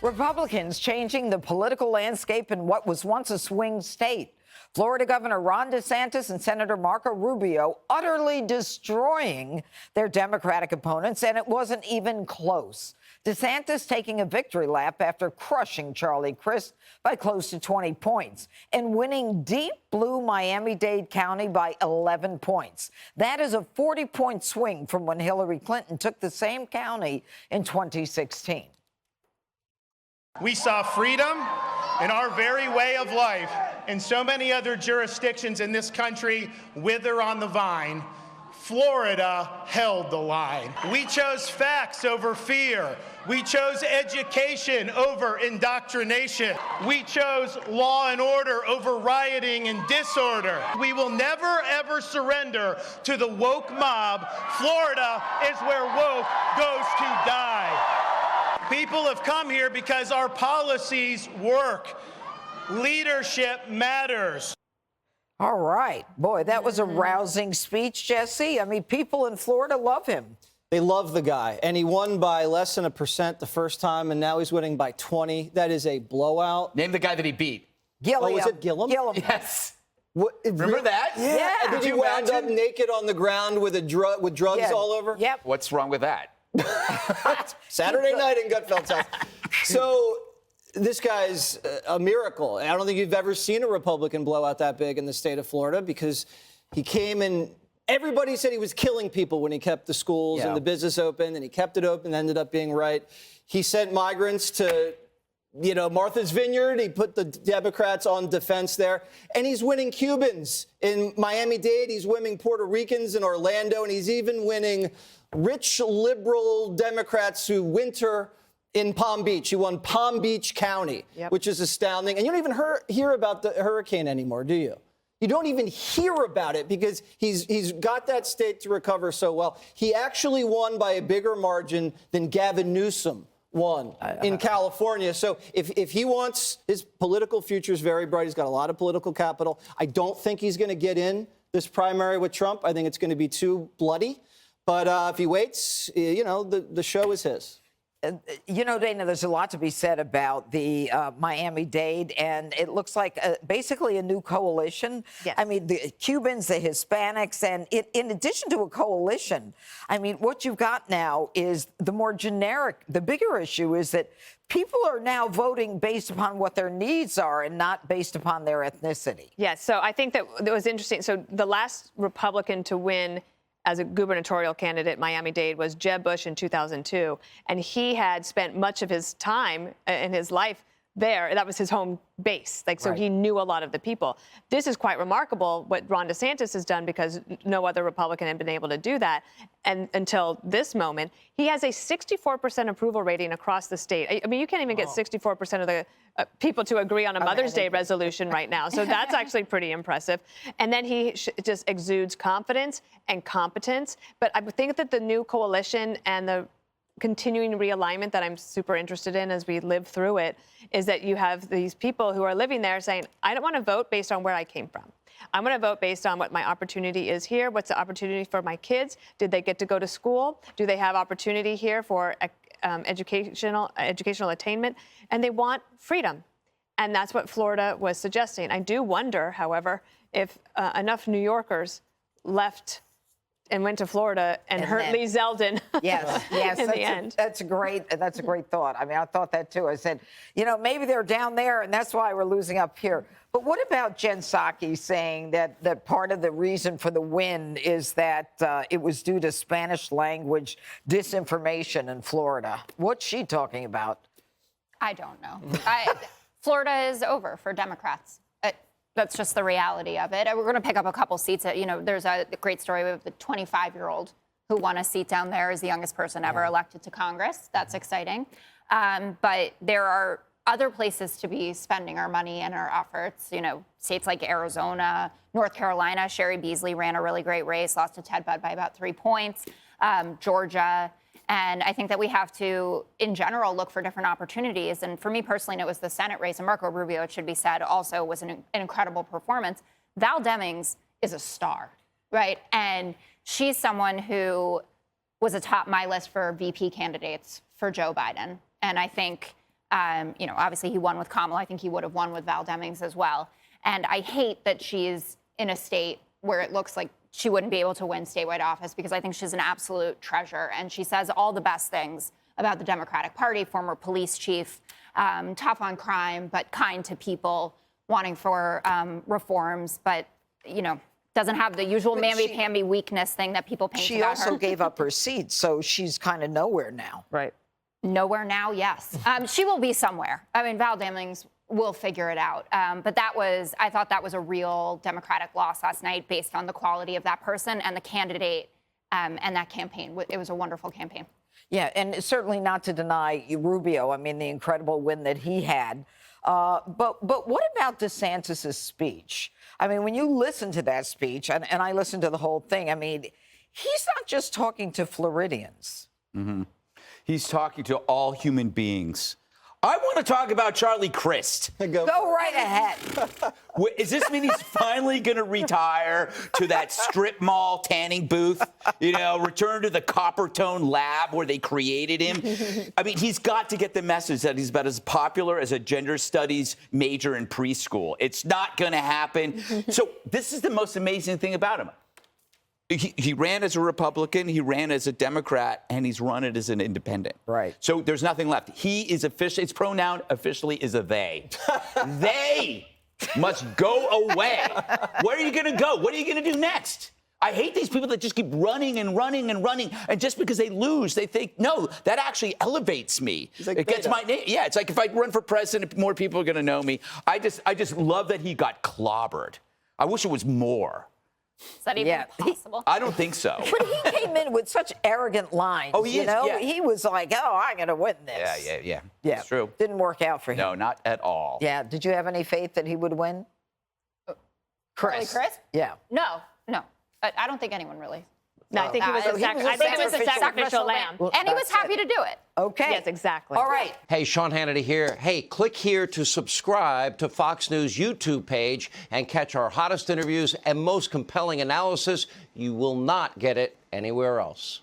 Republicans changing the political landscape in what was once a swing state. Florida Governor Ron DeSantis and Senator Marco Rubio utterly destroying their Democratic opponents, and it wasn't even close. DeSantis taking a victory lap after crushing Charlie Crist by close to 20 points and winning deep blue Miami-Dade County by 11 points. That is a 40-point swing from when Hillary Clinton took the same county in 2016. We saw freedom in our very way of life in so many other jurisdictions in this country wither on the vine. Florida held the line. We chose facts over fear. We chose education over indoctrination. We chose law and order over rioting and disorder. We will never, ever surrender to the woke mob. Florida is where woke goes to die. People have come here because our policies work. Leadership matters. All right. Boy, that was a rousing speech, Jesse. I mean, people in Florida love him. They love the guy, and he won by less than 1% the first time, and now he's winning by 20. That is a blowout. Name the guy that he beat. Gilliam. Oh, was it Gilliam? Gilliam. Yes. What, Remember that? Yeah. Did he wound up naked on the ground with drugs Yeah. all over? Yep. What's wrong with that? Saturday night in Gutfeld's house. So this guy's a miracle. I don't think you've ever seen a Republican blowout that big in the state of Florida, because he came and everybody said he was killing people when he kept the schools and the business open, and he kept it open, ended up being right. He sent migrants to, Martha's Vineyard. He put the Democrats on defense there. And he's winning Cubans in Miami-Dade. He's winning Puerto Ricans in Orlando. And he's even winning rich liberal Democrats who winter in Palm Beach. He won Palm Beach County, which is astounding. And you don't even hear about the hurricane anymore, do you? You don't even hear about it because he's got that state to recover so well. He actually won by a bigger margin than Gavin Newsom won in California. So if he wants, his political future is very bright. He's got a lot of political capital. I don't think he's going to get in this primary with Trump. I think it's going to be too bloody. But if he waits, the show is his. Dana, there's a lot to be said about the Miami-Dade, and it looks like basically a new coalition. Yes. I mean, the Cubans, the Hispanics, and in addition to a coalition, I mean, what you've got now is the more generic, the bigger issue is that people are now voting based upon what their needs are and not based upon their ethnicity. Yes, so I think that was interesting. So the last Republican to win as a gubernatorial candidate, Miami-Dade, was Jeb Bush in 2002. And he had spent much of his time in his life there. That was his home base. So he knew a lot of the people. This is quite remarkable what Ron DeSantis has done, because no other Republican had been able to do that. And until this moment, he has a 64% approval rating across the state. I mean, you can't even get 64% of the people to agree on a Mother's Day resolution right now. So that's actually pretty impressive. And then he just exudes confidence and competence. But I think that the new coalition and the continuing realignment that I'm super interested in as we live through it is that you have these people who are living there saying, I don't want to vote based on where I came from. I'm going to vote based on what my opportunity is here. What's the opportunity for my kids? Did they get to go to school? Do they have opportunity here for educational attainment? And they want freedom. And that's what Florida was suggesting. I do wonder, however, if enough New Yorkers left and went to Florida and hurt Lee Zeldin. Yes, in the end. That's a great thought. I mean, I thought that too. I said, maybe they're down there and that's why we're losing up here. But what about Jen Psaki saying that part of the reason for the win is that it was due to Spanish language disinformation in Florida? What's she talking about? I don't know. Florida is over for Democrats. That's just the reality of it. We're going to pick up a couple seats. There's a great story with the 25-year-old who won a seat down there as the youngest person ever elected to Congress. That's exciting. But there are other places to be spending our money and our efforts. States like Arizona, North Carolina. Sherry Beasley ran a really great race, lost to Ted Budd by about 3 points. Georgia. And I think that we have to, in general, look for different opportunities. And for me personally, it was the Senate race. And Marco Rubio, it should be said, also was an incredible performance. Val Demings is a star, right? And she's someone who was atop my list for VP candidates for Joe Biden. And I think Obviously he won with Kamala. I think he would have won with Val Demings as well. And I hate that she's in a state where it looks like she wouldn't be able to win statewide office, because I think she's an absolute treasure. And she says all the best things about the Democratic Party, former police chief, tough on crime, but kind to people, wanting for reforms, but, doesn't have the usual mamby-pamby weakness thing that people paint about her. She also gave up her seat, so she's kind of nowhere now. Right. Nowhere now, yes. She will be somewhere. I mean, Val Demings will figure it out. But I thought that was a real Democratic loss last night based on the quality of that person and the candidate and that campaign. It was a wonderful campaign. Yeah, and certainly not to deny Rubio, I mean, the incredible win that he had. But what about DeSantis' speech? I mean, when you listen to that speech, and I listened to the whole thing, I mean, he's not just talking to Floridians. Mm-hmm. He's talking to all human beings. I want to talk about Charlie Crist. Go right ahead. Does this mean he's finally going to retire to that strip mall tanning booth? Return to the Coppertone lab where they created him? I mean, he's got to get the message that he's about as popular as a gender studies major in preschool. It's not going to happen. So this is the most amazing thing about him. He ran as a Republican, he ran as a Democrat, and he's run it as an independent. Right. So there's nothing left. He is officially, his pronoun officially is a they. They must go away. Where are you going to go? What are you going to do next? I hate these people that just keep running and running and running, and just because they lose, they think, no, that actually elevates me. Like it gets my name. Yeah, it's like if I run for president, more people are going to know me. I just love that he got clobbered. I wish it was more. Is that even possible? I don't think so. But he came in with such arrogant lines. Oh, he is, yeah. He was like, oh, I'm going to win this. Yeah. Yeah, It's true. Didn't work out for him. No, not at all. Yeah. Did you have any faith that he would win? Charlie Crist? Yeah. No. I don't think anyone really. No, I think he was he a was a sacrificial lamb. And he was happy to do it. Okay. Yes, exactly. All right. Hey, Sean Hannity here. Hey, click here to subscribe to Fox News YouTube page and catch our hottest interviews and most compelling analysis. You will not get it anywhere else.